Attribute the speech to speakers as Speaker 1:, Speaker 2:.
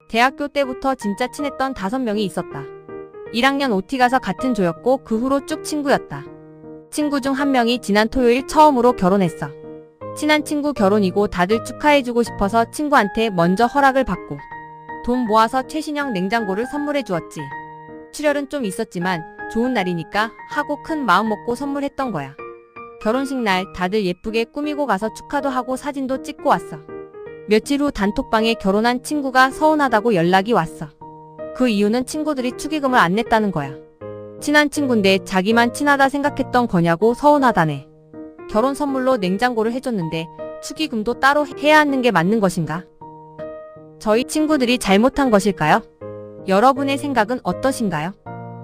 Speaker 1: 대학교 때부터 진짜 친했던 5명이 있었다. 1학년 OT 가서 같은 조였고 그 후로 쭉 친구였다. 친구 중 한 명이 지난 토요일 처음으로 결혼했어. 친한 친구 결혼이고 다들 축하해주고 싶어서 친구한테 먼저 허락을 받고 돈 모아서 최신형 냉장고를 선물해 주었지. 출혈은 좀 있었지만 좋은 날이니까 하고 큰 마음 먹고 선물했던 거야. 결혼식 날 다들 예쁘게 꾸미고 가서 축하도 하고 사진도 찍고 왔어. 며칠 후 단톡방에 결혼한 친구가 서운하다고 연락이 왔어. 그 이유는 친구들이 축의금을 안 냈다는 거야. 친한 친구인데 자기만 친하다 생각했던 거냐고 서운하다네. 결혼 선물로 냉장고를 해줬는데 축의금도 따로 해야 하는 게 맞는 것인가? 저희 친구들이 잘못한 것일까요? 여러분의 생각은 어떠신가요?